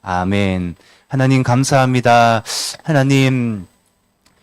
아멘. 하나님 감사합니다. 하나님,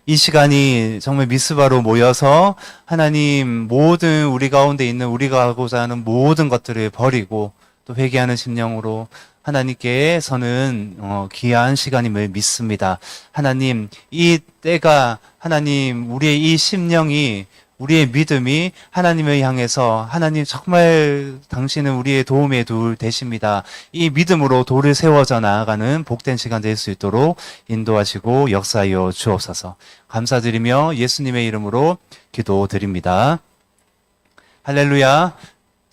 이 시간이 정말 미스바로 모여서 하나님 모든 우리 가운데 있는 우리가 하고자 하는 모든 것들을 버리고 또 회개하는 심령으로 하나님께서는 귀한 시간임을 믿습니다. 하나님, 이 때가 하나님 우리의 이 심령이 우리의 믿음이 하나님을 향해서 하나님 정말 당신은 우리의 도움의 돌 되십니다. 이 믿음으로 돌을 세워져 나아가는 복된 시간 될 수 있도록 인도하시고 역사하여 주옵소서. 감사드리며 예수님의 이름으로 기도드립니다. 할렐루야.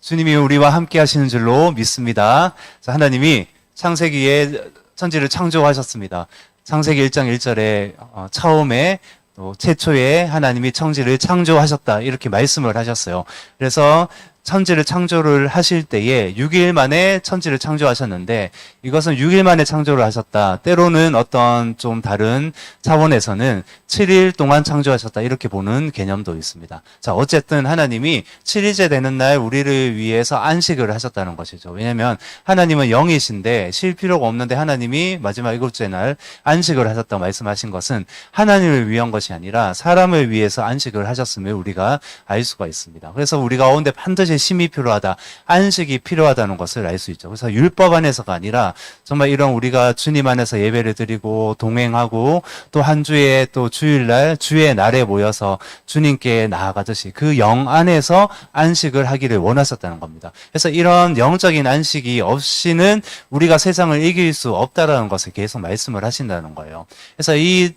주님이 우리와 함께 하시는 줄로 믿습니다. 자, 하나님이 창세기에 천지를 창조하셨습니다. 창세기 1장 1절에 처음에 또 최초에 하나님이 천지를 창조하셨다 이렇게 말씀을 하셨어요. 그래서 천지를 창조를 하실 때에 6일 만에 천지를 창조하셨는데 이것은 6일 만에 창조를 하셨다. 때로는 어떤 좀 다른 차원에서는 7일 동안 창조하셨다. 이렇게 보는 개념도 있습니다. 자, 어쨌든 하나님이 7일째 되는 날 우리를 위해서 안식을 하셨다는 것이죠. 왜냐하면 하나님은 영이신데 쉴 필요가 없는데 하나님이 마지막 7째 날 안식을 하셨다고 말씀하신 것은 하나님을 위한 것이 아니라 사람을 위해서 안식을 하셨음을 우리가 알 수가 있습니다. 그래서 우리 가운데 반드시 쉼이 필요하다, 안식이 필요하다는 것을 알 수 있죠. 그래서 율법 안에서가 아니라 정말 이런 우리가 주님 안에서 예배를 드리고 동행하고 또 한 주에 또 주일날 주의 날에 모여서 주님께 나아가듯이 그 영 안에서 안식을 하기를 원하셨다는 겁니다. 그래서 이런 영적인 안식이 없이는 우리가 세상을 이길 수 없다라는 것을 계속 말씀을 하신다는 거예요. 그래서 이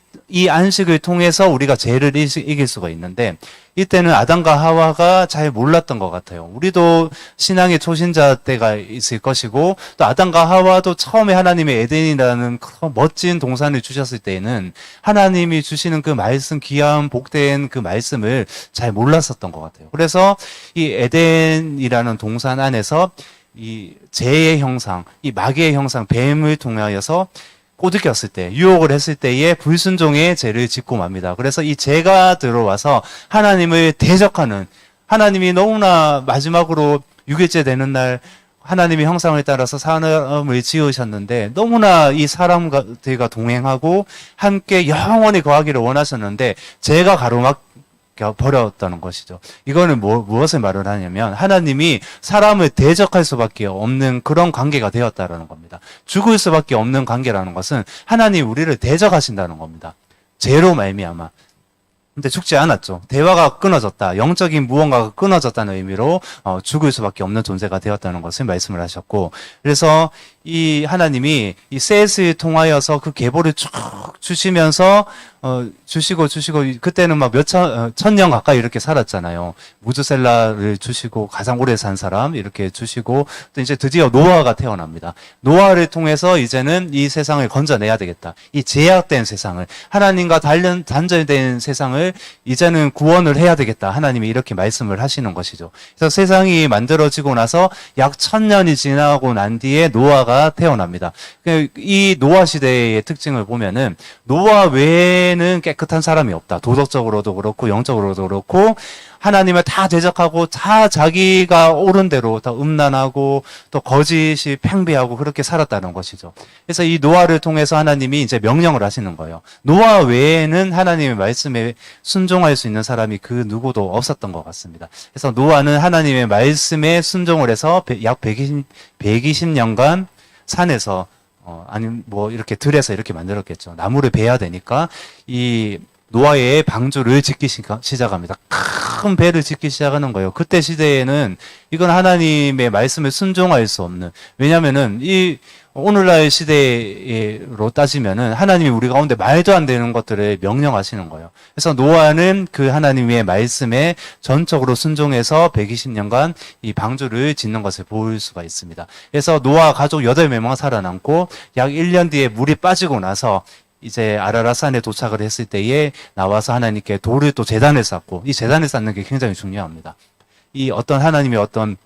안식을 통해서 우리가 죄를 이길 수가 있는데 이때는 아담과 하와가 잘 몰랐던 것 같아요. 우리도 신앙의 초신자 때가 있을 것이고 또 아담과 하와도 처음에 하나님의 에덴이라는 멋진 동산을 주셨을 때에는 하나님이 주시는 그 말씀, 귀한 복된 그 말씀을 잘 몰랐었던 것 같아요. 그래서 이 에덴이라는 동산 안에서 이 죄의 형상, 이 마귀의 형상, 뱀을 통하여서 꼬드겼을 때, 유혹을 했을 때에 불순종의 죄를 짓고 맙니다. 그래서 이 죄가 들어와서 하나님을 대적하는, 하나님이 너무나 마지막으로 6일째 되는 날 하나님의 형상을 따라서 사람을 지으셨는데 너무나 이 사람들과 동행하고 함께 영원히 거하기를 원하셨는데 죄가 가로막 버렸다는 것이죠. 이거는 무엇을 말을 하냐면 하나님이 사람을 대적할 수밖에 없는 그런 관계가 되었다라는 겁니다. 죽을 수밖에 없는 관계라는 것은 하나님이 우리를 대적하신다는 겁니다. 죄로 말미암아. 근데 죽지 않았죠. 대화가 끊어졌다. 영적인 무언가가 끊어졌다는 의미로 죽을 수밖에 없는 존재가 되었다는 것을 말씀을 하셨고, 그래서 이 하나님이 이 셋을 통하여서 그 계보를 쭉 주시면서 주시고 그때는 막 천년 가까이 이렇게 살았잖아요. 무드셀라를 주시고 가장 오래 산 사람 이렇게 주시고 또 이제 드디어 노아가 태어납니다. 노아를 통해서 이제는 이 세상을 건져내야 되겠다. 이 제약된 세상을, 하나님과 단절된 세상을 이제는 구원을 해야 되겠다. 하나님이 이렇게 말씀을 하시는 것이죠. 그래서 세상이 만들어지고 나서 약 1000년이 지나고 난 뒤에 노아가 태어납니다. 이 노아 시대의 특징을 보면은 노아 외에는 깨끗한 사람이 없다. 도덕적으로도 그렇고 영적으로도 그렇고 하나님을 다 대적하고 다 자기가 옳은 대로 다 음란하고 또 거짓이 팽배하고 그렇게 살았다는 것이죠. 그래서 이 노아를 통해서 하나님이 이제 명령을 하시는 거예요. 노아 외에는 하나님의 말씀에 순종할 수 있는 사람이 그 누구도 없었던 것 같습니다. 그래서 노아는 하나님의 말씀에 순종을 해서 약 120년간 산에서 아니면 뭐 이렇게 들에서 이렇게 만들었겠죠. 나무를 베야 되니까 이 노아의 방주를 짓기 시작합니다. 큰 배를 짓기 시작하는 거예요. 그때 시대에는 이건 하나님의 말씀에 순종할 수 없는, 왜냐면은 이 오늘날 시대로 따지면은 하나님이 우리 가운데 말도 안 되는 것들을 명령하시는 거예요. 그래서 노아는 그 하나님의 말씀에 전적으로 순종해서 120년간 이 방주를 짓는 것을 볼 수가 있습니다. 그래서 노아 가족 8명만 살아남고 약 1년 뒤에 물이 빠지고 나서 이제 아라랏산에 도착을 했을 때에 나와서 하나님께 돌을 또 제단을 쌓고, 이 제단을 쌓는 게 굉장히 중요합니다. 이 어떤 하나님의 어떤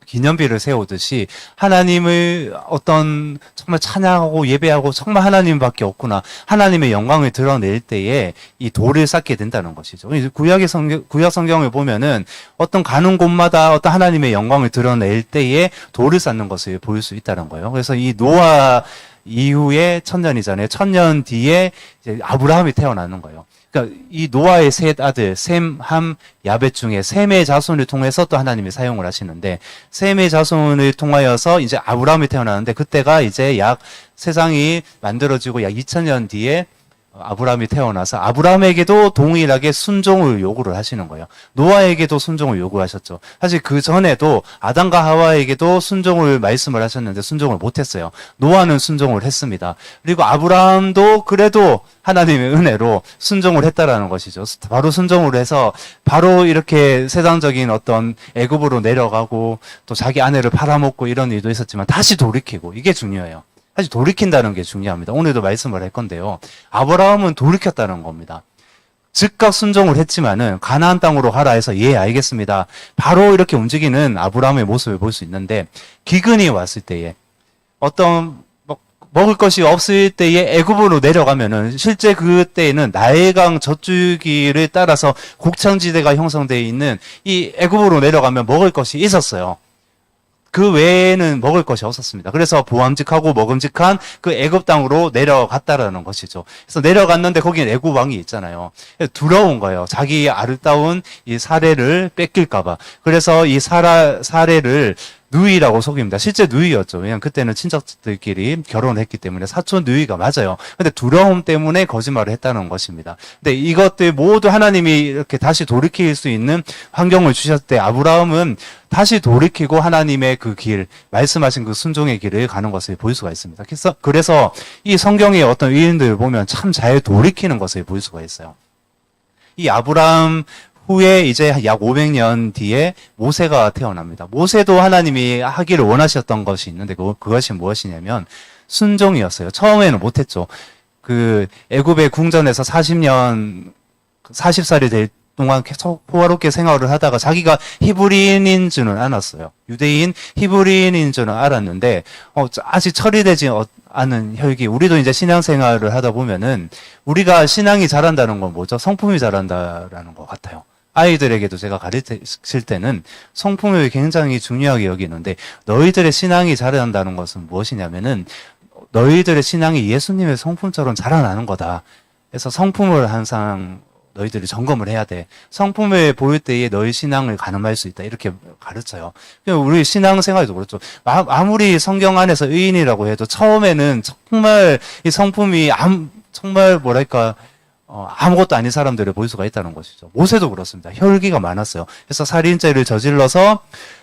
기념비를 세우듯이 하나님을 어떤 정말 찬양하고 예배하고 정말 하나님밖에 없구나, 하나님의 영광을 드러낼 때에 이 돌을 쌓게 된다는 것이죠. 구약 성경을 보면은 어떤 가는 곳마다 어떤 하나님의 영광을 드러낼 때에 돌을 쌓는 것을 볼 수 있다는 거예요. 그래서 이 노아 이후에 1000년이잖아요. 1000년 뒤에 이제 아브라함이 태어나는 거예요. 그러니까 이 노아의 셋 아들 셈, 함, 야벳 중에 셈의 자손을 통해서 또 하나님이 사용을 하시는데 셈의 자손을 통하여서 이제 아브라함이 태어나는데 그때가 이제 약 세상이 만들어지고 약 2000년 뒤에 아브라함이 태어나서 아브라함에게도 동일하게 순종을 요구를 하시는 거예요. 노아에게도 순종을 요구하셨죠. 사실 그 전에도 아담과 하와에게도 순종을 말씀을 하셨는데 순종을 못했어요. 노아는 순종을 했습니다. 그리고 아브라함도 그래도 하나님의 은혜로 순종을 했다라는 것이죠. 바로 순종을 해서 바로 이렇게 세상적인 어떤 애굽으로 내려가고 또 자기 아내를 팔아먹고 이런 일도 있었지만 다시 돌이키고 이게 중요해요. 사실 돌이킨다는 게 중요합니다. 오늘도 말씀을 할 건데요. 아브라함은 돌이켰다는 겁니다. 즉각 순종을 했지만은 가나안 땅으로 가라 해서 예 알겠습니다. 바로 이렇게 움직이는 아브라함의 모습을 볼 수 있는데 기근이 왔을 때에 어떤 먹을 것이 없을 때에 애굽으로 내려가면은 실제 그때에는 나일강 젖줄기를 따라서 곡창지대가 형성되어 있는 이 애굽으로 내려가면 먹을 것이 있었어요. 그 외에는 먹을 것이 없었습니다. 그래서 보암직하고 먹음직한 그 애굽 땅으로 내려갔다라는 것이죠. 그래서 내려갔는데 거기에 애굽 왕이 있잖아요. 두려운 거예요. 자기 아름다운 이 사례를 뺏길까봐. 그래서 이 사례를 누이라고 속입니다. 실제 누이였죠. 왜냐하면 그때는 친척들끼리 결혼을 했기 때문에 사촌 누이가 맞아요. 근데 두려움 때문에 거짓말을 했다는 것입니다. 근데 이것들 모두 하나님이 이렇게 다시 돌이킬 수 있는 환경을 주셨을 때 아브라함은 다시 돌이키고 하나님의 그 길, 말씀하신 그 순종의 길을 가는 것을 볼 수가 있습니다. 그래서 이 성경의 어떤 의인들을 보면 참 잘 돌이키는 것을 볼 수가 있어요. 이 아브라함 후에 이제 약 500년 뒤에 모세가 태어납니다. 모세도 하나님이 하기를 원하셨던 것이 있는데 그것이 무엇이냐면 순종이었어요. 처음에는 못했죠. 그 애굽의 궁전에서 40살이 될 동안 계속 호화롭게 생활을 하다가 자기가 히브리인인 줄은 알았어요. 유대인 히브리인인 줄은 알았는데 아직 처리되지 않은 혈기. 우리도 이제 신앙생활을 하다 보면은 우리가 신앙이 자란다는 건 뭐죠? 성품이 자란다라는 것 같아요. 아이들에게도 제가 가르칠 때는 성품을 굉장히 중요하게 여기는데 너희들의 신앙이 자란다는 것은 무엇이냐면은 너희들의 신앙이 예수님의 성품처럼 자라나는 거다. 그래서 성품을 항상 너희들이 점검을 해야 돼. 성품을 보일 때에 너희 신앙을 가늠할 수 있다. 이렇게 가르쳐요. 우리 신앙생활도 그렇죠. 아무리 성경 안에서 의인이라고 해도 처음에는 정말 이 성품이 정말 뭐랄까 아무것도 아닌 사람들을 볼 수가 있다는 것이죠. 모세도 그렇습니다. 혈기가 많았어요. 그래서 살인죄를 저질러서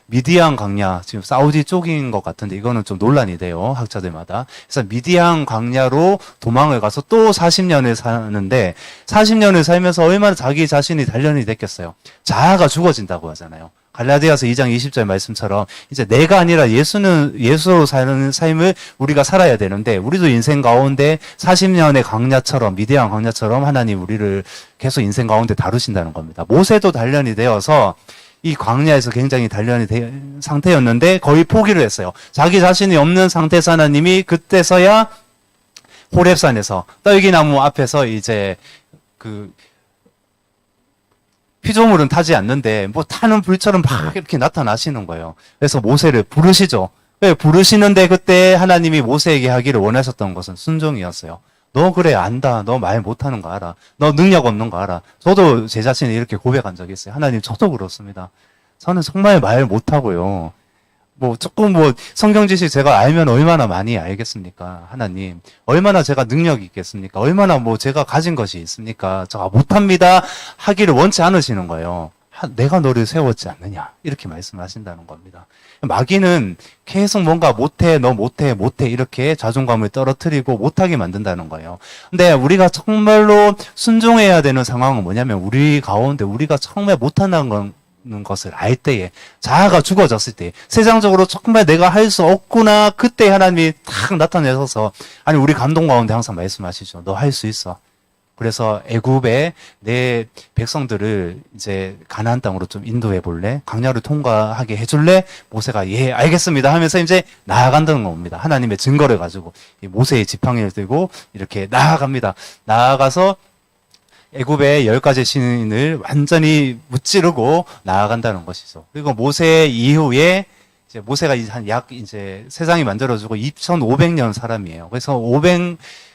미디안 광야, 지금 사우디 쪽인 것 같은데 이거는 좀 논란이 돼요. 학자들마다. 그래서 미디안 광야로 도망을 가서 또 40년을 사는데 40년을 살면서 얼마나 자기 자신이 단련이 됐겠어요. 자아가 죽어진다고 하잖아요. 갈라디아서 2장 20절 말씀처럼 이제 내가 아니라 예수로 사는 삶을 우리가 살아야 되는데 우리도 인생 가운데 40년의 광야처럼 미디안 광야처럼 하나님 우리를 계속 인생 가운데 다루신다는 겁니다. 모세도 단련이 되어서 이 광야에서 굉장히 단련이 된 상태였는데 거의 포기를 했어요. 자기 자신이 없는 상태에서 하나님이 그때서야 호렙산에서 떨기나무 앞에서 이제 피조물은 타지 않는데 뭐 타는 불처럼 막 이렇게 나타나시는 거예요. 그래서 모세를 부르시죠. 부르시는데 그때 하나님이 모세에게 하기를 원하셨던 것은 순종이었어요. 너 그래 안다. 너 말 못하는 거 알아. 너 능력 없는 거 알아. 저도 제 자신이 이렇게 고백한 적이 있어요. 하나님 저도 그렇습니다. 저는 정말 말 못하고요. 조금 성경 지식 제가 알면 얼마나 많이 알겠습니까? 하나님. 얼마나 제가 능력이 있겠습니까? 얼마나 제가 가진 것이 있습니까? 제가 못합니다. 하기를 원치 않으시는 거예요. 내가 너를 세웠지 않느냐. 이렇게 말씀하신다는 겁니다. 마귀는 계속 뭔가 못해, 너 못해, 이렇게 자존감을 떨어뜨리고 못하게 만든다는 거예요. 근데 우리가 정말로 순종해야 되는 상황은 뭐냐면 우리 가운데 우리가 정말 못한다는 것을 알 때에 자아가 죽어졌을 때 세상적으로 정말 내가 할 수 없구나 그때 하나님이 탁 나타내셔서 아니 우리 감동 가운데 항상 말씀하시죠. 너 할 수 있어. 그래서 애굽에 내 백성들을 이제 가나안 땅으로 좀 인도해 볼래? 광야를 통과하게 해줄래? 모세가 예 알겠습니다 하면서 이제 나아간다는 겁니다. 하나님의 증거를 가지고 모세의 지팡이를 들고 이렇게 나아갑니다. 나아가서 애굽의 10가지 신을 완전히 무찌르고 나아간다는 것이죠. 그리고 모세 이후에 이제 모세가 한 약 이제 세상이 만들어지고 2,500년 사람이에요. 그래서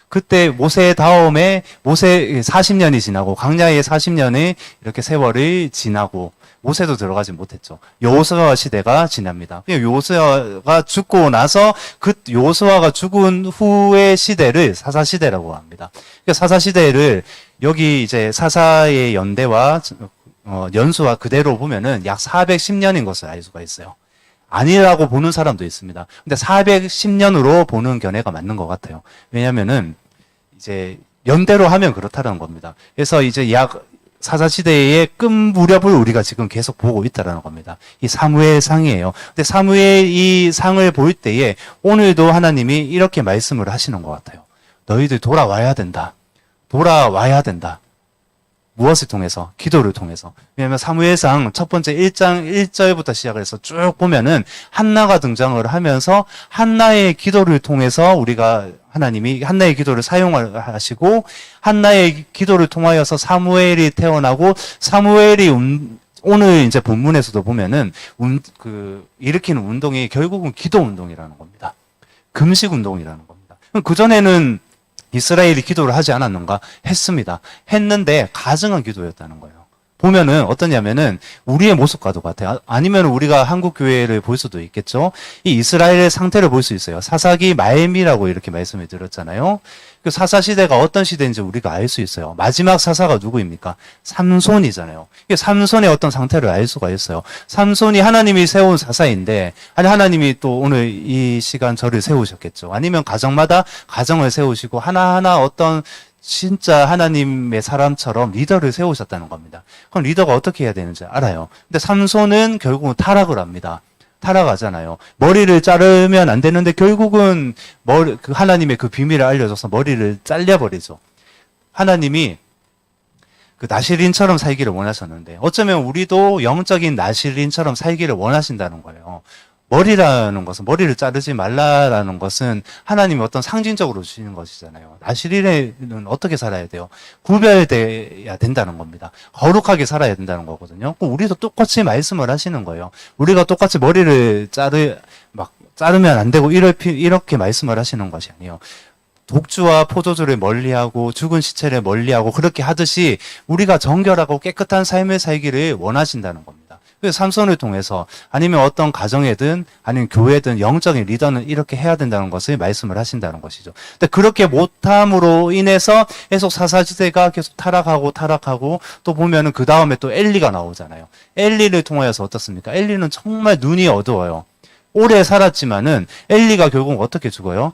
그때 모세 다음에 모세 40년이 지나고 광야의 40년이 이렇게 세월이 지나고 모세도 들어가지 못했죠. 여호수아 시대가 지납니다. 여호수아가 죽고 나서 그 여호수아가 죽은 후의 시대를 사사 시대라고 합니다. 사사 시대를 여기 이제 사사의 연대와 연수와 그대로 보면은 약 410년인 것을 알 수가 있어요. 아니라고 보는 사람도 있습니다. 근데 410년으로 보는 견해가 맞는 것 같아요. 왜냐면은 이제 연대로 하면 그렇다는 겁니다. 그래서 이제 약 사사시대의 끝 무렵을 우리가 지금 계속 보고 있다는 겁니다. 이 사무엘 상이에요. 근데 사무엘 이 상을 볼 때에 오늘도 하나님이 이렇게 말씀을 하시는 것 같아요. 너희들 돌아와야 된다. 돌아와야 된다. 무엇을 통해서? 기도를 통해서. 왜냐하면 사무엘상 첫 번째 1장 1절부터 시작을 해서 쭉 보면은 한나가 등장을 하면서 한나의 기도를 통해서 우리가 하나님이 한나의 기도를 사용하시고 한나의 기도를 통하여서 사무엘이 태어나고 사무엘이 오늘 이제 본문에서도 보면은 일으키는 운동이 결국은 기도 운동이라는 겁니다. 금식 운동이라는 겁니다. 그전에는 이스라엘이 기도를 하지 않았는가? 했습니다. 했는데 가증한 기도였다는 거예요. 보면은 어떠냐면은 우리의 모습과도 같아요. 아니면 우리가 한국 교회를 볼 수도 있겠죠. 이 이스라엘의 상태를 볼 수 있어요. 사사기 말미라고 이렇게 말씀을 드렸잖아요. 그 사사 시대가 어떤 시대인지 우리가 알 수 있어요. 마지막 사사가 누구입니까? 삼손이잖아요. 삼손의 어떤 상태를 알 수가 있어요. 삼손이 하나님이 세운 사사인데, 아니 하나님이 또 오늘 이 시간 저를 세우셨겠죠. 아니면 가정마다 가정을 세우시고 하나하나 어떤 진짜 하나님의 사람처럼 리더를 세우셨다는 겁니다. 그럼 리더가 어떻게 해야 되는지 알아요. 근데 삼손은 결국은 타락을 합니다. 타락하잖아요. 머리를 자르면 안 되는데 결국은 하나님의 그 비밀을 알려줘서 머리를 잘려버리죠. 하나님이 그 나실인처럼 살기를 원하셨는데 어쩌면 우리도 영적인 나실인처럼 살기를 원하신다는 거예요. 머리라는 것은, 머리를 자르지 말라라는 것은 하나님이 어떤 상징적으로 주시는 것이잖아요. 나실인은 어떻게 살아야 돼요? 구별돼야 된다는 겁니다. 거룩하게 살아야 된다는 거거든요. 우리도 똑같이 말씀을 하시는 거예요. 우리가 똑같이 머리를 자르면 안 되고 이렇게 말씀을 하시는 것이 아니에요. 독주와 포도주를 멀리하고 죽은 시체를 멀리하고 그렇게 하듯이 우리가 정결하고 깨끗한 삶을 살기를 원하신다는 겁니다. 그래서 삼손을 통해서 아니면 어떤 가정에든 아니면 교회든 영적인 리더는 이렇게 해야 된다는 것을 말씀을 하신다는 것이죠. 근데 그렇게 못함으로 인해서 계속 사사시대가 계속 타락하고 또 보면은 그 다음에 또 엘리가 나오잖아요. 엘리를 통하여서 어떻습니까? 엘리는 정말 눈이 어두워요. 오래 살았지만은 엘리가 결국 어떻게 죽어요?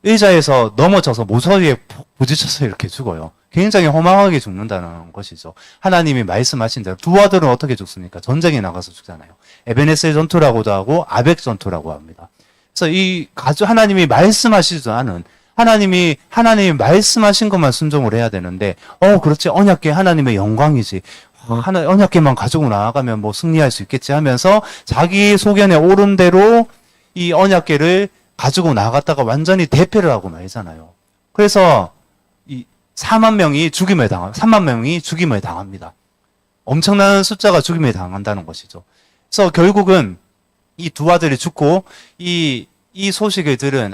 의자에서 넘어져서 모서리에 부딪혀서 이렇게 죽어요. 굉장히 허망하게 죽는다는 것이죠. 하나님이 말씀하신 대로 두 아들은 어떻게 죽습니까? 전쟁에 나가서 죽잖아요. 에베네셀 전투라고도 하고 아벡 전투라고 합니다. 그래서 하나님이 말씀하시지도 않은 하나님이 말씀하신 것만 순종을 해야 되는데 그렇지 언약궤 하나님의 영광이지. 언약궤만 가지고 나아가면 뭐 승리할 수 있겠지 하면서 자기 소견에 오른 대로 이 언약궤를 가지고 나갔다가 완전히 대패를 하고 말잖아요. 그래서 3만 명이 죽임을 당합니다. 엄청난 숫자가 죽임을 당한다는 것이죠. 그래서 결국은 이 두 아들이 죽고 이 소식을 들은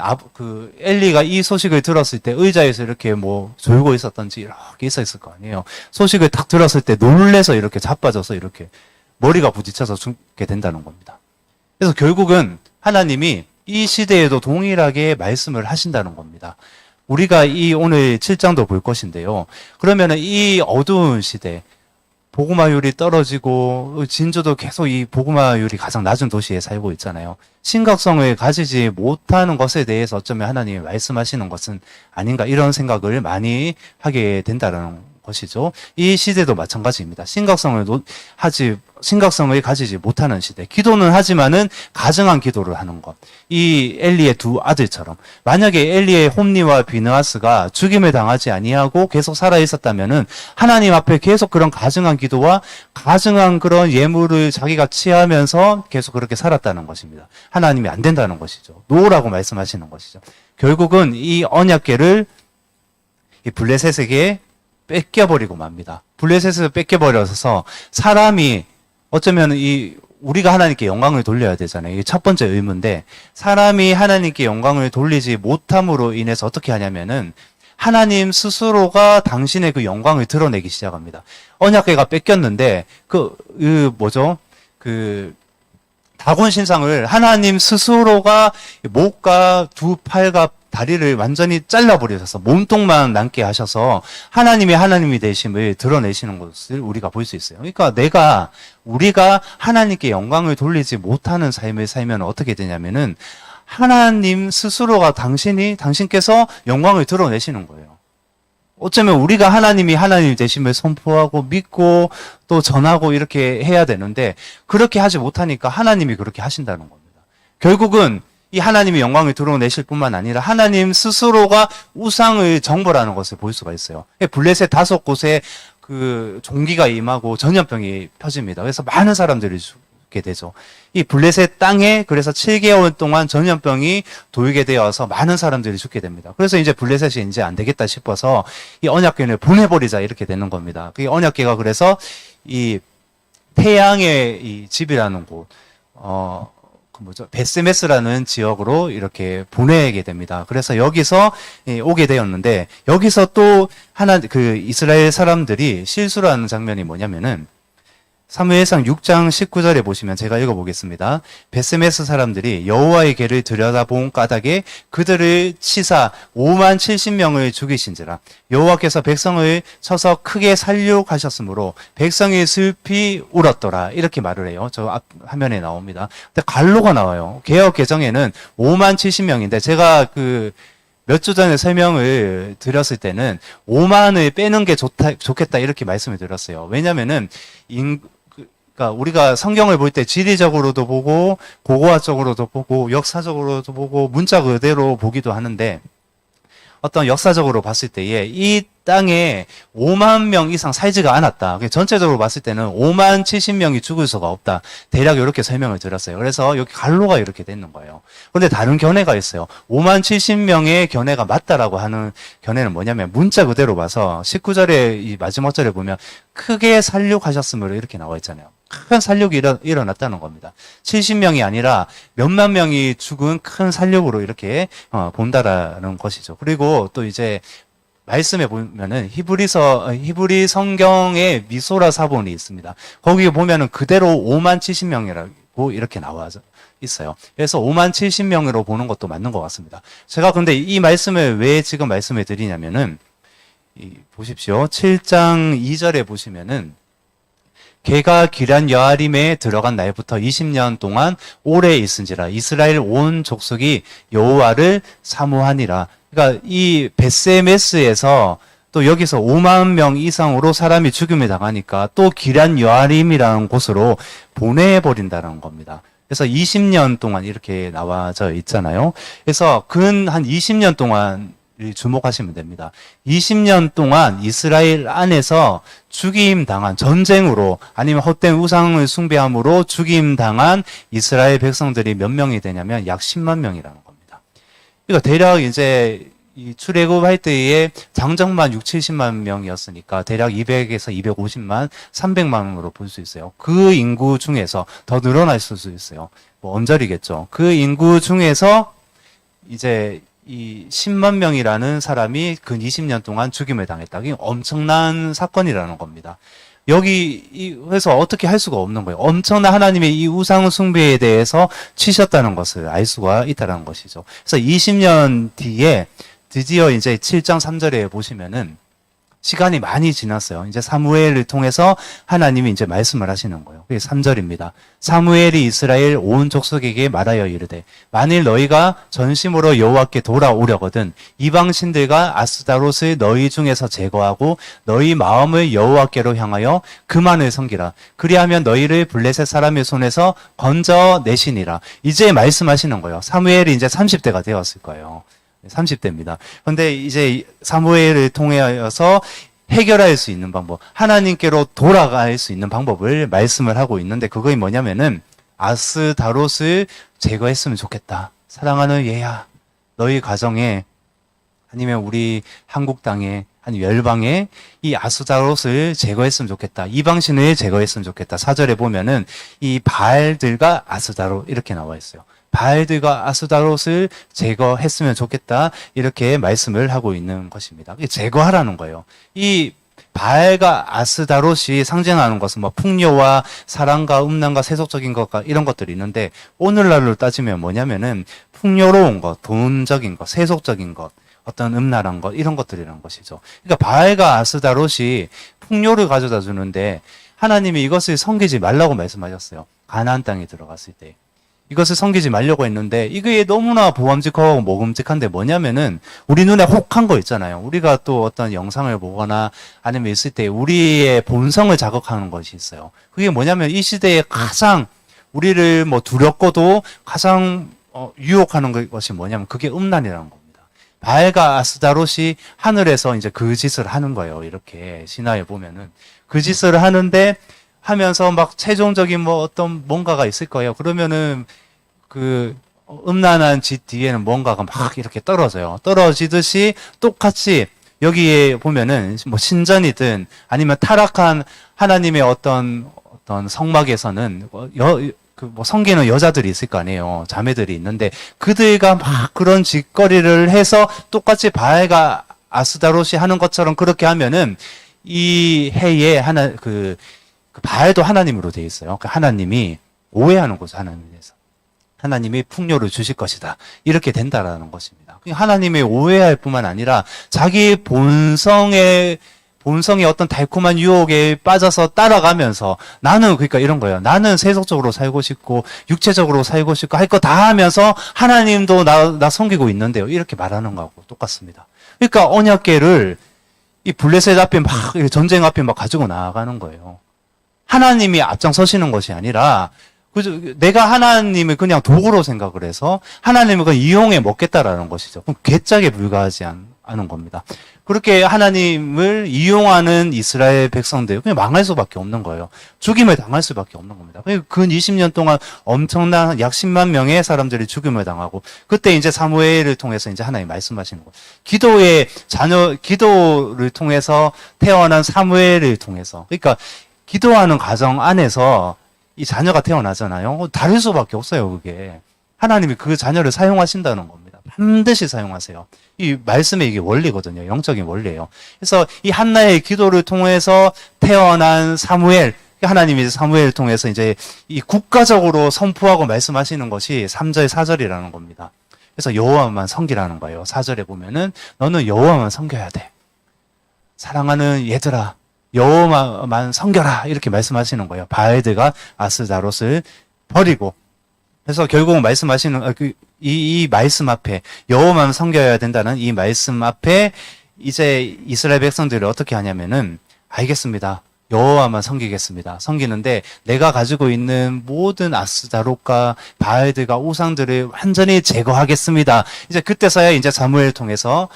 엘리가 이 소식을 들었을 때 의자에서 이렇게 뭐 졸고 있었던지 이렇게 있었을 거 아니에요. 소식을 딱 들었을 때 놀래서 이렇게 자빠져서 이렇게 머리가 부딪혀서 죽게 된다는 겁니다. 그래서 결국은 하나님이 이 시대에도 동일하게 말씀을 하신다는 겁니다. 우리가 오늘 7장도 볼 것인데요. 그러면은 이 어두운 시대, 복음화율이 떨어지고 진주도 계속 이 복음화율이 가장 낮은 도시에 살고 있잖아요. 심각성을 가지지 못하는 것에 대해서 어쩌면 하나님이 말씀하시는 것은 아닌가 이런 생각을 많이 하게 된다는 것이죠. 이 시대도 마찬가지입니다. 심각성을 가지지 못하는 시대. 기도는 하지만은 가증한 기도를 하는 것. 이 엘리의 두 아들처럼. 만약에 엘리의 홈니와 비느하스가 죽임을 당하지 아니하고 계속 살아 있었다면은 하나님 앞에 계속 그런 가증한 기도와 가증한 그런 예물을 자기가 취하면서 계속 그렇게 살았다는 것입니다. 하나님이 안 된다는 것이죠. 노라고 말씀하시는 것이죠. 결국은 이 언약궤를 이 블레셋에게 뺏겨버리고 맙니다. 블레셋을 뺏겨버려서 사람이 어쩌면 이 우리가 하나님께 영광을 돌려야 되잖아요. 이게 첫 번째 의무인데, 사람이 하나님께 영광을 돌리지 못함으로 인해서 어떻게 하냐면은 하나님 스스로가 당신의 그 영광을 드러내기 시작합니다. 언약궤가 뺏겼는데 다곤 신상을 하나님 스스로가 목과 두 팔과 다리를 완전히 잘라버리셔서 몸통만 남게 하셔서 하나님이 되심을 드러내시는 것을 우리가 볼 수 있어요. 그러니까 우리가 하나님께 영광을 돌리지 못하는 삶을 살면 어떻게 되냐면은 하나님 스스로가 당신께서 영광을 드러내시는 거예요. 어쩌면 우리가 하나님 되심을 선포하고 믿고 또 전하고 이렇게 해야 되는데 그렇게 하지 못하니까 하나님이 그렇게 하신다는 겁니다. 결국은 이 하나님이 영광을 드러내실 뿐만 아니라 하나님 스스로가 우상을 정벌하는 것을 볼 수가 있어요. 블레셋 5곳에 그 종기가 임하고 전염병이 퍼집니다. 그래서 많은 사람들이 죽게 되죠. 이 블레셋 땅에 그래서 7개월 동안 전염병이 돌게 되어서 많은 사람들이 죽게 됩니다. 그래서 이제 블레셋이 이제 안 되겠다 싶어서 이 언약궤를 보내버리자 이렇게 되는 겁니다. 그 언약궤가 그래서 이 태양의 이 집이라는 곳, 베스메스라는 지역으로 이렇게 보내게 됩니다. 그래서 여기서 오게 되었는데 여기서 또 이스라엘 사람들이 실수를 하는 장면이 뭐냐면은 사무엘상 6장 19절에 보시면 제가 읽어보겠습니다. 베스메스 사람들이 여호와의 궤를 들여다본 까닭에 그들을 치사 5만 70명을 죽이신지라 여호와께서 백성을 쳐서 크게 살육하셨으므로 백성이 슬피 울었더라 이렇게 말을 해요. 저 앞 화면에 나옵니다. 근데 갈로가 나와요. 개역 개정에는 5만 70명인데 제가 몇 주 전에 설명을 드렸을 때는 5만을 빼는 게 좋겠다 이렇게 말씀을 드렸어요. 왜냐면은 그러니까 우리가 성경을 볼 때 지리적으로도 보고 고고학적으로도 보고 역사적으로도 보고 문자 그대로 보기도 하는데 어떤 역사적으로 봤을 때에 이 땅에 5만 명 이상 살지가 않았다. 전체적으로 봤을 때는 5만 70명이 죽을 수가 없다. 대략 이렇게 설명을 드렸어요. 그래서 여기 갈로가 이렇게 되는 거예요. 그런데 다른 견해가 있어요. 5만 70명의 견해가 맞다라고 하는 견해는 뭐냐면 문자 그대로 봐서 19절에 이 마지막 절에 보면 크게 살육하셨으므로 이렇게 나와 있잖아요. 큰 살육이 일어났다는 겁니다. 70명이 아니라 몇만 명이 죽은 큰 살육으로 이렇게 본다라는 것이죠. 그리고 또 이제 말씀에 보면은 히브리 성경에 미소라 사본이 있습니다. 거기 보면은 그대로 5만 70명이라고 이렇게 나와 있어요. 그래서 5만 70명으로 보는 것도 맞는 것 같습니다. 제가 근데 이 말씀을 왜 지금 말씀을 드리냐면은 보십시오. 7장 2절에 보시면은 걔가 기럇 여아림에 들어간 날부터 20년 동안 오래 있은지라 이스라엘 온 족속이 여호와를 사모하니라. 그러니까 이 베스메스에서 또 여기서 5만 명 이상으로 사람이 죽임을 당하니까 또 기럇 여아림이라는 곳으로 보내버린다는 겁니다. 그래서 20년 동안 이렇게 나와져 있잖아요. 그래서 근 한 20년 동안 주목하시면 됩니다. 20년 동안 이스라엘 안에서 죽임 당한 전쟁으로 아니면 헛된 우상을 숭배함으로 죽임 당한 이스라엘 백성들이 몇 명이 되냐면 약 10만 명이라는 겁니다. 그러니까 대략 이제 이 출애굽할 때에 장정만 6, 70만 명이었으니까 대략 200에서 250만, 300만으로 볼 수 있어요. 그 인구 중에서 더 늘어날 수도 있어요. 뭐 언저리겠죠. 그 인구 중에서 이제 이 10만 명이라는 사람이 근 20년 동안 죽임을 당했다. 이게 엄청난 사건이라는 겁니다. 해서 어떻게 할 수가 없는 거예요. 엄청난 하나님의 이 우상 숭배에 대해서 치셨다는 것을 알 수가 있다는 것이죠. 그래서 20년 뒤에 드디어 이제 7장 3절에 보시면은 시간이 많이 지났어요. 이제 사무엘을 통해서 하나님이 이제 말씀을 하시는 거예요. 그게 3절입니다. 사무엘이 이스라엘 온 족속에게 말하여 이르되 만일 너희가 전심으로 여호와께 돌아오려거든 이방 신들과 아스다롯을 너희 중에서 제거하고 너희 마음을 여호와께로 향하여 그만을 섬기라. 그리하면 너희를 블레셋 사람의 손에서 건져내시니라. 이제 말씀하시는 거예요. 사무엘이 이제 30대가 되었을 거예요. 30대입니다. 그런데 이제 사무엘을 통해서 해결할 수 있는 방법, 하나님께로 돌아갈 수 있는 방법을 말씀을 하고 있는데 그것이 뭐냐면은 아스다롯을 제거했으면 좋겠다. 사랑하는 얘야, 너희 가정에 아니면 우리 한국 땅에 아니 열방에 이 아스다롯을 제거했으면 좋겠다. 이방신을 제거했으면 좋겠다. 4절에 보면은 이 바알들과 아스다롯 이렇게 나와 있어요. 바알들과 아스다롯을 제거했으면 좋겠다. 이렇게 말씀을 하고 있는 것입니다. 제거하라는 거예요. 이 바알과 아스다롯이 상징하는 것은 뭐 풍요와 사랑과 음란과 세속적인 것과 이런 것들이 있는데 오늘날로 따지면 뭐냐면은 풍요로운 것, 돈적인 것, 세속적인 것, 어떤 음란한 것 이런 것들이라는 것이죠. 그러니까 바알과 아스다롯이 풍요를 가져다 주는데 하나님이 이것을 섬기지 말라고 말씀하셨어요. 가나안 땅에 들어갔을 때. 이것을 섬기지 말려고 했는데 이게 너무나 보암직하고 먹음직한데 뭐냐면은 우리 눈에 혹한 거 있잖아요. 우리가 또 어떤 영상을 보거나 아니면 있을 때 우리의 본성을 자극하는 것이 있어요. 그게 뭐냐면 이 시대에 가장 우리를 뭐 두렵고도 가장 유혹하는 것이 뭐냐면 그게 음란이라는 겁니다. 바알과 아스다롯이 하늘에서 이제 그 짓을 하는 거예요. 이렇게 신화에 보면은 그 짓을 하는데 하면서 막 최종적인 뭐 어떤 뭔가가 있을 거예요. 그러면은 그 음란한 짓 뒤에는 뭔가가 막 이렇게 떨어져요. 떨어지듯이 똑같이 여기에 보면은 뭐 신전이든 아니면 타락한 하나님의 어떤 성막에서는 뭐 섬기는 여자들이 있을 거 아니에요. 자매들이 있는데 그들과 막 그런 짓거리를 해서 똑같이 바알과 아스다롯이 하는 것처럼 그렇게 하면은 이 해에 그 바알도 하나님으로 되어 있어요. 그 하나님이 오해하는 거죠. 하나님에 대해서. 하나님이 풍요를 주실 것이다. 이렇게 된다라는 것입니다. 하나님이 오해할 뿐만 아니라 자기 본성의 어떤 달콤한 유혹에 빠져서 따라가면서 나는 그러니까 이런 거예요. 나는 세속적으로 살고 싶고 육체적으로 살고 싶고 할 거 다 하면서 하나님도 나 섬기고 있는데요. 이렇게 말하는 거하고 똑같습니다. 그러니까 언약궤를 이 블레셋 앞에 막 전쟁 앞에 막 가지고 나아가는 거예요. 하나님이 앞장서시는 것이 아니라 내가 하나님을 그냥 도구로 생각을 해서 하나님을 그냥 이용해 먹겠다라는 것이죠. 그럼 괴짝에 불과하지 않은 겁니다. 그렇게 하나님을 이용하는 이스라엘 백성들 그냥 망할 수밖에 없는 거예요. 죽임을 당할 수밖에 없는 겁니다. 근 20년 동안 엄청난 약 10만 명의 사람들이 죽임을 당하고 그때 이제 사무엘을 통해서 이제 하나님 말씀하시는 거예요. 기도를 통해서 태어난 사무엘을 통해서 그러니까 기도하는 과정 안에서 이 자녀가 태어나잖아요. 다를 수밖에 없어요, 그게. 하나님이 그 자녀를 사용하신다는 겁니다. 반드시 사용하세요. 이 말씀의 이게 원리거든요. 영적인 원리예요. 그래서 이 한나의 기도를 통해서 태어난 사무엘, 하나님이 사무엘을 통해서 이제 이 국가적으로 선포하고 말씀하시는 것이 3절, 4절이라는 겁니다. 그래서 여호와만 섬기라는 거예요. 4절에 보면은 너는 여호와만 섬겨야 돼. 사랑하는 얘들아. 여호와만 섬겨라 이렇게 말씀하시는 거예요. 바알들과 아스다롯을 버리고 그래서 결국은 말씀하시는 이 말씀 앞에 여호와만 섬겨야 된다는 이 말씀 앞에 이제 이스라엘 백성들이 어떻게 하냐면은 알겠습니다. 여호와만 섬기겠습니다. 섬기는데 내가 가지고 있는 모든 아스다롯과 바알들과 우상들을 완전히 제거하겠습니다. 이제 그때서야 이제 사무엘을 통해서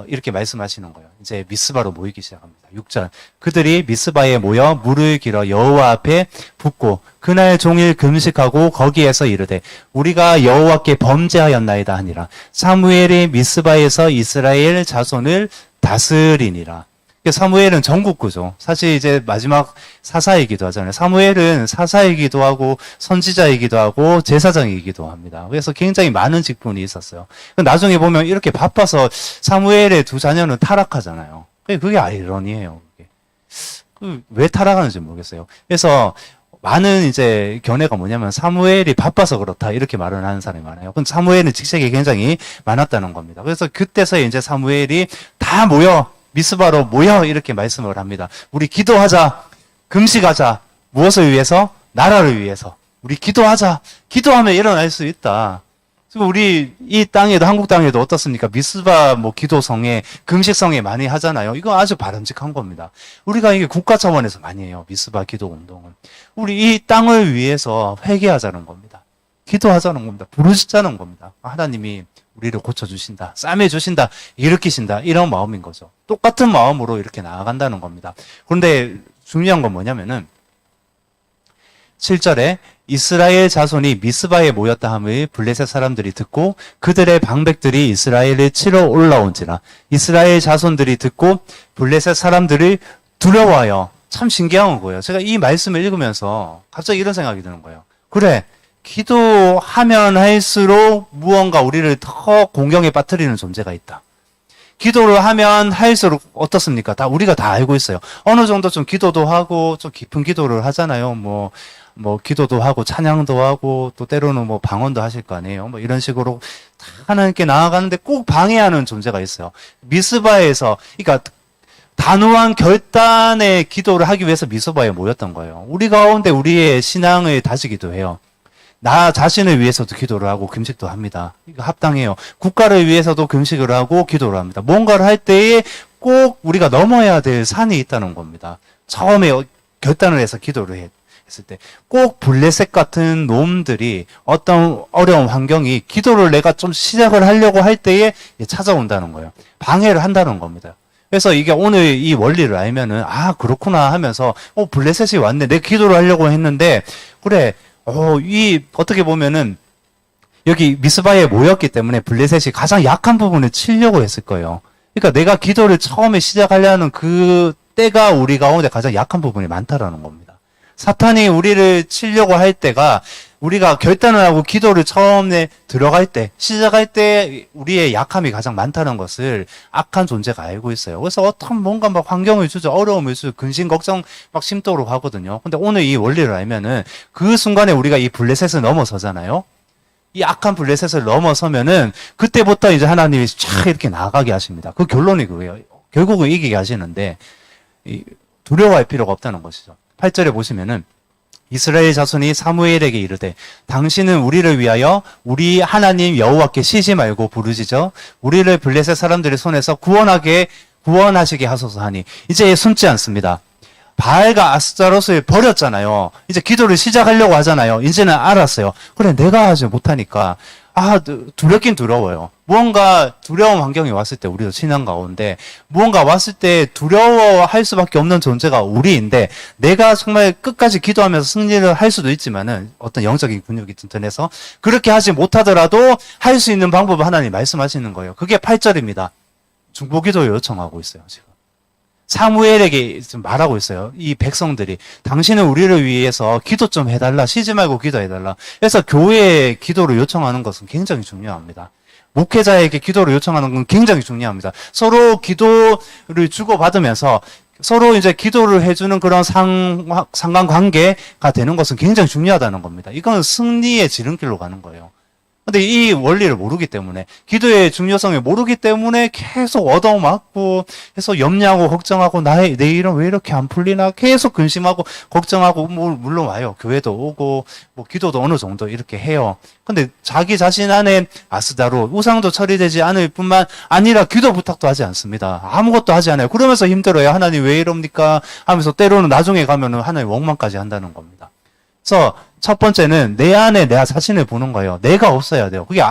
이렇게 말씀하시는 거예요. 이제 미스바로 모이기 시작합니다. 6절. 그들이 미스바에 모여 물을 길어 여호와 앞에 붓고 그날 종일 금식하고 거기에서 이르되 우리가 여호와께 범죄하였나이다 하니라. 사무엘이 미스바에서 이스라엘 자손을 다스리니라. 사무엘은 전국구죠. 사실 이제 마지막 사사이기도 하잖아요. 사무엘은 사사이기도 하고 선지자이기도 하고 제사장이기도 합니다. 그래서 굉장히 많은 직분이 있었어요. 나중에 보면 이렇게 바빠서 사무엘의 두 자녀는 타락하잖아요. 그게 아이러니예요. 왜 타락하는지 모르겠어요. 그래서 많은 이제 견해가 뭐냐면 사무엘이 바빠서 그렇다 이렇게 말을 하는 사람이 많아요. 근데 사무엘은 직책이 굉장히 많았다는 겁니다. 그래서 그때서 이제 사무엘이 다 모여 미스바로 모여 이렇게 말씀을 합니다. 우리 기도하자. 금식하자. 무엇을 위해서? 나라를 위해서. 우리 기도하자. 기도하면 일어날 수 있다. 우리 이 땅에도 한국 땅에도 어떻습니까? 미스바 뭐 기도성에 금식성에 많이 하잖아요. 이거 아주 바람직한 겁니다. 우리가 이게 국가 차원에서 많이 해요. 미스바 기도 운동은. 우리 이 땅을 위해서 회개하자는 겁니다. 기도하자는 겁니다. 부르짖자는 겁니다. 하나님이 우리를 고쳐주신다, 싸매주신다, 일으키신다 이런 마음인 거죠. 똑같은 마음으로 이렇게 나아간다는 겁니다. 그런데 중요한 건 뭐냐면은 7절에 이스라엘 자손이 미스바에 모였다 함을 블레셋 사람들이 듣고 그들의 방백들이 이스라엘을 치러 올라온지라. 이스라엘 자손들이 듣고 블레셋 사람들을 두려워하여. 참 신기한 거예요. 제가 이 말씀을 읽으면서 갑자기 이런 생각이 드는 거예요. 그래, 기도하면 할수록 무언가 우리를 더 공경에 빠뜨리는 존재가 있다. 기도를 하면 할수록 어떻습니까? 우리가 다 알고 있어요. 어느 정도 좀 기도도 하고 좀 깊은 기도를 하잖아요. 뭐 기도도 하고 찬양도 하고 또 때로는 뭐 방언도 하실 거 아니에요. 뭐 이런 식으로 하나님께 나아가는데 꼭 방해하는 존재가 있어요. 미스바에서, 그러니까 단호한 결단의 기도를 하기 위해서 미스바에 모였던 거예요. 우리 가운데 우리의 신앙을 다지기도 해요. 나 자신을 위해서도 기도를 하고 금식도 합니다. 이거 합당해요. 국가를 위해서도 금식을 하고 기도를 합니다. 뭔가를 할 때에 꼭 우리가 넘어야 될 산이 있다는 겁니다. 처음에 결단을 해서 기도를 했을 때 꼭 블레셋 같은 놈들이 어떤 어려운 환경이 기도를 내가 좀 시작을 하려고 할 때에 찾아온다는 거예요. 방해를 한다는 겁니다. 그래서 이게 오늘 이 원리를 알면은 아 그렇구나 하면서 블레셋이 왔네. 내가 기도를 하려고 했는데 그래 어떻게 보면은, 여기 미스바에 모였기 때문에 블레셋이 가장 약한 부분을 치려고 했을 거예요. 그러니까 내가 기도를 처음에 시작하려는 그 때가 우리 가운데 가장 약한 부분이 많다라는 겁니다. 사탄이 우리를 치려고 할 때가 우리가 결단을 하고 기도를 처음에 들어갈 때, 시작할 때 우리의 약함이 가장 많다는 것을 악한 존재가 알고 있어요. 그래서 어떤 뭔가 막 환경을 주죠. 어려움을 주죠. 근심, 걱정 막 심도록 하거든요. 근데 오늘 이 원리를 알면은 그 순간에 우리가 이 블레셋을 넘어서잖아요. 이 악한 블레셋을 넘어서면은 그때부터 이제 하나님이 쫙 이렇게 나아가게 하십니다. 그 결론이 그거예요. 결국은 이기게 하시는데 두려워할 필요가 없다는 것이죠. 8절에 보시면은 이스라엘 자손이 사무엘에게 이르되 당신은 우리를 위하여 우리 하나님 여호와께 쉬지 말고 부르짖어 우리를 블레셋 사람들의 손에서 구원하시게 하소서 하니 이제 숨지 않습니다. 바알과 아스타롯을 버렸잖아요. 이제 기도를 시작하려고 하잖아요. 이제는 알았어요. 그래 내가 하지 못하니까 두렵긴 두려워요. 무언가 두려운 환경이 왔을 때 우리도 신앙 가운데 무언가 왔을 때 두려워할 수밖에 없는 존재가 우리인데 내가 정말 끝까지 기도하면서 승리를 할 수도 있지만은 어떤 영적인 근육이 튼튼해서 그렇게 하지 못하더라도 할 수 있는 방법을 하나님 말씀하시는 거예요. 그게 8절입니다. 중보기도 요청하고 있어요. 지금 사무엘에게 지금 말하고 있어요. 이 백성들이 당신은 우리를 위해서 기도 좀 해달라. 쉬지 말고 기도해달라. 그래서 교회에 기도를 요청하는 것은 굉장히 중요합니다. 목회자에게 기도를 요청하는 건 굉장히 중요합니다. 서로 기도를 주고받으면서 서로 이제 기도를 해주는 그런 상관관계가 되는 것은 굉장히 중요하다는 겁니다. 이건 승리의 지름길로 가는 거예요. 근데 이 원리를 모르기 때문에, 기도의 중요성을 모르기 때문에 계속 얻어맞고, 계속 염려하고 걱정하고, 내 일은 왜 이렇게 안 풀리나? 계속 근심하고, 걱정하고, 물론 와요. 교회도 오고, 기도도 어느 정도 이렇게 해요. 근데 자기 자신 안에 아스다로 우상도 처리되지 않을 뿐만 아니라 기도 부탁도 하지 않습니다. 아무것도 하지 않아요. 그러면서 힘들어요. 하나님 왜 이럽니까? 하면서 때로는 나중에 가면은 하나님 원망까지 한다는 겁니다. 그래서 첫 번째는 내 안에 내 자신을 보는 거예요. 내가 없어야 돼요. 그게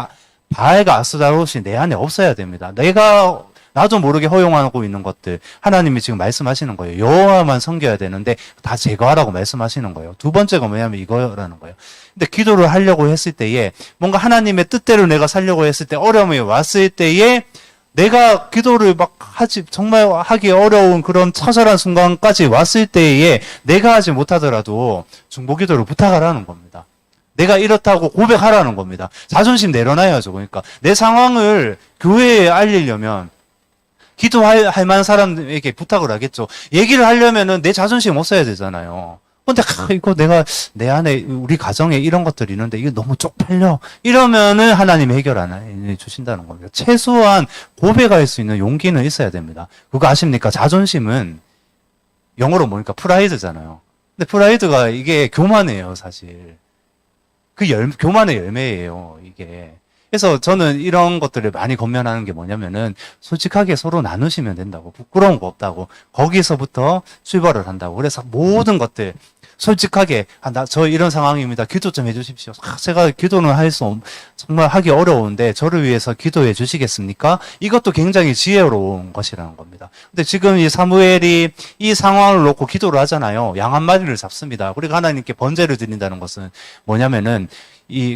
바알과 아스다롯이 내 안에 없어야 됩니다. 내가 나도 모르게 허용하고 있는 것들 하나님이 지금 말씀하시는 거예요. 여호와만 섬겨야 되는데 다 제거하라고 말씀하시는 거예요. 두 번째가 뭐냐면 이거라는 거예요. 근데 기도를 하려고 했을 때에 뭔가 하나님의 뜻대로 내가 살려고 했을 때 어려움이 왔을 때에 내가 기도를 정말 하기 어려운 그런 처절한 순간까지 왔을 때에 내가 하지 못하더라도 중보기도를 부탁하라는 겁니다. 내가 이렇다고 고백하라는 겁니다. 자존심 내려놔야죠. 그러니까 내 상황을 교회에 알리려면 기도할 만한 사람에게 부탁을 하겠죠. 얘기를 하려면은 내 자존심 못 써야 되잖아요. 근데 이거 내가 내 안에 우리 가정에 이런 것들이 있는데 이게 너무 쪽팔려 이러면은 하나님 해결 안 해주신다는 겁니다. 최소한 고백할 수 있는 용기는 있어야 됩니다. 그거 아십니까? 자존심은 영어로 뭐니까 프라이드잖아요. 근데 프라이드가 이게 교만이에요, 사실. 교만의 열매예요, 이게. 그래서 저는 이런 것들을 많이 권면하는 게 뭐냐면은 솔직하게 서로 나누시면 된다고. 부끄러운 거 없다고. 거기서부터 출발을 한다고. 그래서 모든 것들 솔직하게 저 이런 상황입니다. 기도 좀 해주십시오. 제가 기도는 정말 하기 어려운데 저를 위해서 기도해 주시겠습니까? 이것도 굉장히 지혜로운 것이라는 겁니다. 근데 지금 이 사무엘이 이 상황을 놓고 기도를 하잖아요. 양 한 마리를 잡습니다. 우리가 하나님께 번제를 드린다는 것은 뭐냐면은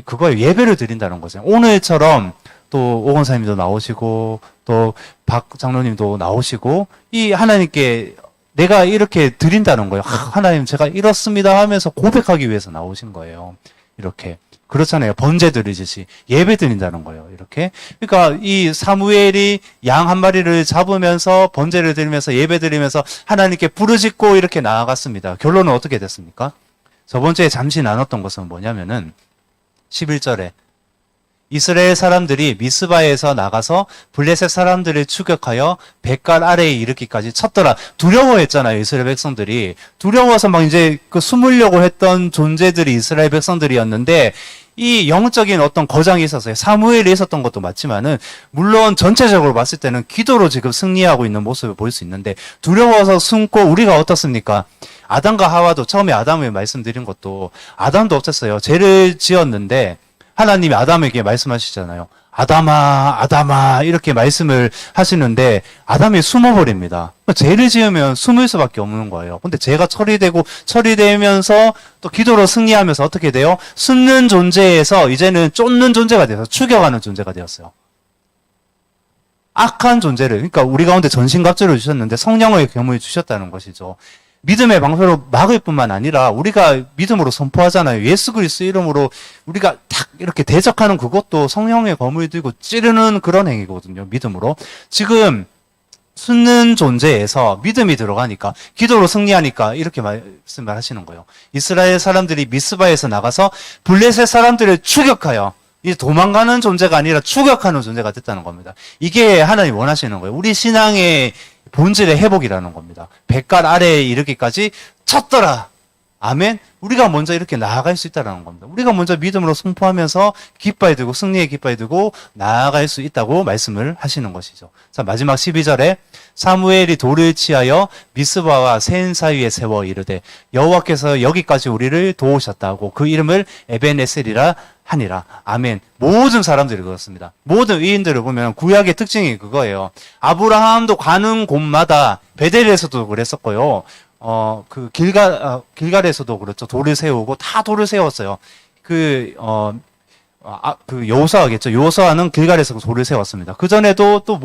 그거에 예배를 드린다는 거죠. 오늘처럼 또 오건사님도 나오시고 또 박 장로님도 나오시고 이 하나님께 내가 이렇게 드린다는 거예요. 하나님 제가 이렇습니다 하면서 고백하기 위해서 나오신 거예요. 이렇게. 그렇잖아요. 번제 드리듯이 예배 드린다는 거예요. 이렇게. 그러니까 이 사무엘이 양 한 마리를 잡으면서 번제를 드리면서 예배 드리면서 하나님께 부르짖고 이렇게 나아갔습니다. 결론은 어떻게 됐습니까? 저번 주에 잠시 나눴던 것은 뭐냐면은 11절에 이스라엘 사람들이 미스바에서 나가서 블레셋 사람들을 추격하여 뱃갈 아래에 이르기까지 쳤더라. 두려워했잖아요, 이스라엘 백성들이. 두려워서 막 이제 숨으려고 했던 존재들이 이스라엘 백성들이었는데 이 영적인 어떤 거장이 있었어요. 사무엘이 있었던 것도 맞지만은 물론 전체적으로 봤을 때는 기도로 지금 승리하고 있는 모습을 볼 수 있는데 두려워서 숨고 우리가 어떻습니까? 아담과 하와도 처음에 아담을 말씀드린 것도 아담도 어땠어요? 죄를 지었는데 하나님이 아담에게 말씀하시잖아요. 아담아, 아담아 이렇게 말씀을 하시는데 아담이 숨어버립니다. 죄를 지으면 숨을 수밖에 없는 거예요. 근데 죄가 처리되면서 또 기도로 승리하면서 어떻게 돼요? 숨는 존재에서 이제는 쫓는 존재가 돼서 추격하는 존재가 되었어요. 악한 존재를, 그러니까 우리 가운데 전신갑주를 주셨는데 성령의 겸을 주셨다는 것이죠. 믿음의 방패로 막을 뿐만 아니라 우리가 믿음으로 선포하잖아요. 예수 그리스도 이름으로 우리가 탁 이렇게 대적하는 그것도 성령의 검을 들고 찌르는 그런 행위거든요. 믿음으로. 지금 숨는 존재에서 믿음이 들어가니까 기도로 승리하니까 이렇게 말씀을 하시는 거예요. 이스라엘 사람들이 미스바에서 나가서 블레셋 사람들을 추격하여 이제 도망가는 존재가 아니라 추격하는 존재가 됐다는 겁니다. 이게 하나님 원하시는 거예요. 우리 신앙의 본질의 회복이라는 겁니다. 뱃갈 아래에 이르기까지 쳤더라. 아멘. 우리가 먼저 이렇게 나아갈 수 있다는 겁니다. 우리가 먼저 믿음으로 선포하면서 기뻐해 두고 승리의 기뻐해 두고 나아갈 수 있다고 말씀을 하시는 것이죠. 자, 마지막 12절에 사무엘이 돌을 치하여 미스바와 센 사이에 세워 이르되 여호와께서 여기까지 우리를 도우셨다고 그 이름을 에벤에셀이라 하니라. 아멘. 모든 사람들이 그렇습니다. 모든 의인들을 보면 구약의 특징이 그거예요. 아브라함도 가는 곳마다 베델에서도 그랬었고요. 길갈에서도 그렇죠. 돌을 세우고 다 돌을 세웠어요. 여호수아겠죠. 여호수아는 길갈에서 돌을 세웠습니다. 그 전에도 또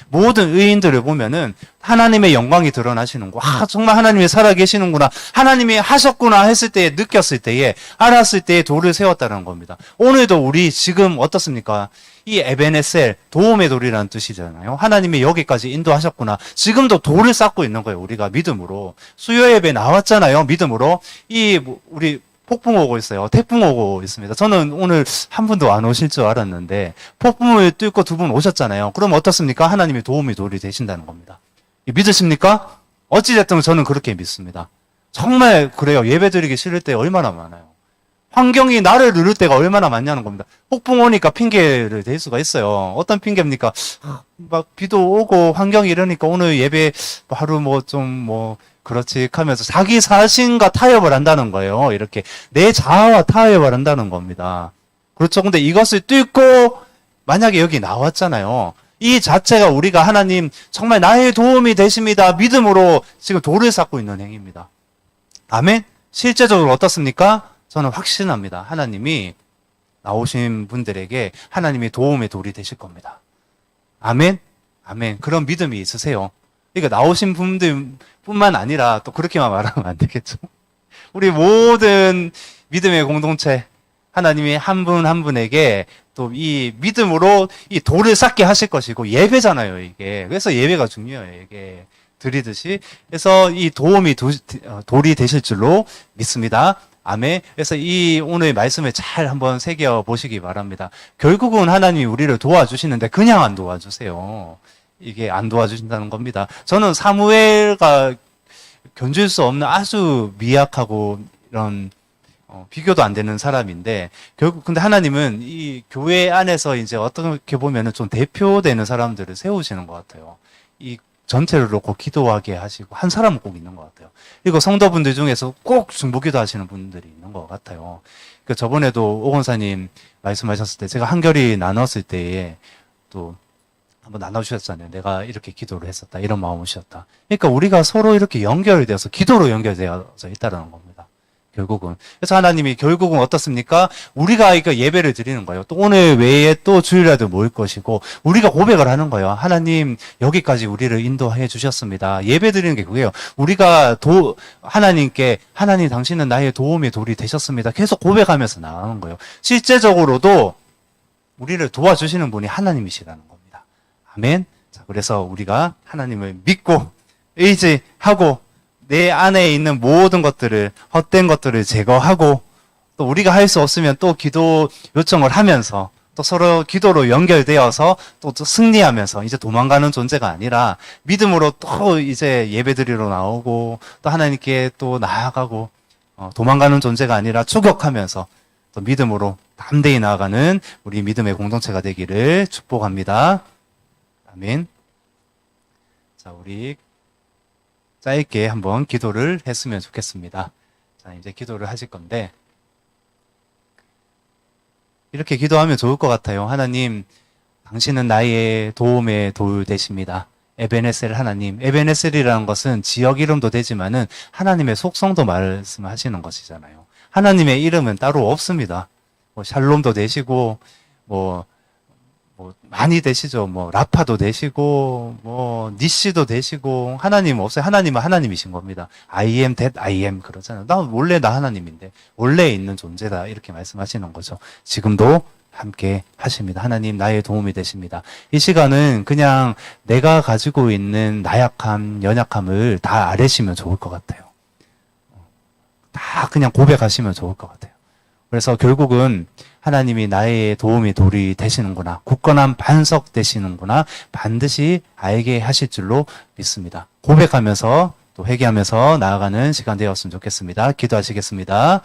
모든 의인들을 보면은 하나님의 영광이 드러나시는 거. 정말 하나님이 살아 계시는구나. 하나님이 하셨구나 했을 때에 느꼈을 때에 알았을 때에 돌을 세웠다는 겁니다. 오늘도 우리 지금 어떻습니까? 이 에벤에셀 도움의 돌이라는 뜻이잖아요. 하나님이 여기까지 인도하셨구나. 지금도 돌을 쌓고 있는 거예요. 우리가 믿음으로 수요 예배 나왔잖아요. 믿음으로 우리 폭풍 오고 있어요. 태풍 오고 있습니다. 저는 오늘 한 분도 안 오실 줄 알았는데 폭풍을 뚫고 두 분 오셨잖아요. 그럼 어떻습니까? 하나님이 도움이 돌이 되신다는 겁니다. 믿으십니까? 어찌됐든 저는 그렇게 믿습니다. 정말 그래요. 예배드리기 싫을 때 얼마나 많아요. 환경이 나를 누를 때가 얼마나 많냐는 겁니다. 폭풍 오니까 핑계를 댈 수가 있어요. 어떤 핑계입니까? 막 비도 오고 환경이 이러니까 오늘 예배 하루 그렇지 하면서 자기 자신과 타협을 한다는 거예요. 이렇게 내 자아와 타협을 한다는 겁니다. 그렇죠. 근데 이것을 뚫고 만약에 여기 나왔잖아요. 이 자체가 우리가 하나님 정말 나의 도움이 되십니다. 믿음으로 지금 돌을 쌓고 있는 행위입니다. 아멘. 실제적으로 어떻습니까? 저는 확신합니다. 하나님이 나오신 분들에게 하나님이 도움의 돌이 되실 겁니다. 아멘. 아멘. 그런 믿음이 있으세요. 그러니까 나오신 분들뿐만 아니라 또 그렇게만 말하면 안 되겠죠. 우리 모든 믿음의 공동체 하나님이 한 분 한 분에게 또 이 믿음으로 이 돌을 쌓게 하실 것이고 예배잖아요, 이게. 그래서 예배가 중요해요, 이게. 드리듯이. 그래서 이 돌이 되실 줄로 믿습니다. 아멘. 그래서 이 오늘 말씀을 잘 한번 새겨 보시기 바랍니다. 결국은 하나님이 우리를 도와주시는데 그냥 안 도와주세요. 이게 안 도와주신다는 겁니다. 저는 사무엘과 견줄 수 없는 아주 미약하고 이런 비교도 안 되는 사람인데, 결국, 근데 하나님은 이 교회 안에서 이제 어떻게 보면은 좀 대표되는 사람들을 세우시는 것 같아요. 이 전체를 놓고 기도하게 하시고, 한 사람은 꼭 있는 것 같아요. 그리고 성도분들 중에서 꼭 중보기도 하시는 분들이 있는 것 같아요. 그 저번에도 오건사님 말씀하셨을 때, 제가 한결이 나눴을 때에 또 한번 나눠주셨잖아요. 내가 이렇게 기도를 했었다. 이런 마음이셨다. 그러니까 우리가 서로 이렇게 연결되어서 기도로 연결되어서 있다는 겁니다. 결국은. 그래서 하나님이 결국은 어떻습니까? 우리가 이거 예배를 드리는 거예요. 또 오늘 외에 또 주일날도 모일 것이고, 우리가 고백을 하는 거예요. 하나님, 여기까지 우리를 인도해 주셨습니다. 예배 드리는 게 그거예요. 우리가 하나님께, 하나님 당신은 나의 도움의 돌이 되셨습니다. 계속 고백하면서 나가는 거예요. 실제적으로도 우리를 도와주시는 분이 하나님이시라는 겁니다. 아멘. 자, 그래서 우리가 하나님을 믿고, 의지하고, 내 안에 있는 모든 것들을, 헛된 것들을 제거하고, 또 우리가 할 수 없으면 또 기도 요청을 하면서, 또 서로 기도로 연결되어서 또 승리하면서 이제 도망가는 존재가 아니라 믿음으로 또 이제 예배드리러 나오고, 또 하나님께 또 나아가고, 도망가는 존재가 아니라 추격하면서 또 믿음으로 담대히 나아가는 우리 믿음의 공동체가 되기를 축복합니다. 아멘. 자, 우리 짧게 한번 기도를 했으면 좋겠습니다. 자, 이제 기도를 하실 건데, 이렇게 기도하면 좋을 것 같아요. 하나님, 당신은 나의 도움의 돌 되십니다. 에베네셀 하나님. 에베네셀이라는 것은 지역 이름도 되지만은 하나님의 속성도 말씀하시는 것이잖아요. 하나님의 이름은 따로 없습니다. 뭐 샬롬도 되시고, 뭐 많이 되시죠. 뭐 라파도 되시고, 뭐 니시도 되시고, 하나님 없어요. 하나님은 하나님이신 겁니다. I am that I am 그러잖아요. 원래 나 하나님인데 원래 있는 존재다 이렇게 말씀하시는 거죠. 지금도 함께 하십니다. 하나님 나의 도움이 되십니다. 이 시간은 그냥 내가 가지고 있는 나약함, 연약함을 다 아뢰시면 좋을 것 같아요. 다 그냥 고백하시면 좋을 것 같아요. 그래서 결국은 하나님이 나의 도움이 돌이 되시는구나. 굳건한 반석 되시는구나. 반드시 알게 하실 줄로 믿습니다. 고백하면서 또 회개하면서 나아가는 시간 되었으면 좋겠습니다. 기도하시겠습니다.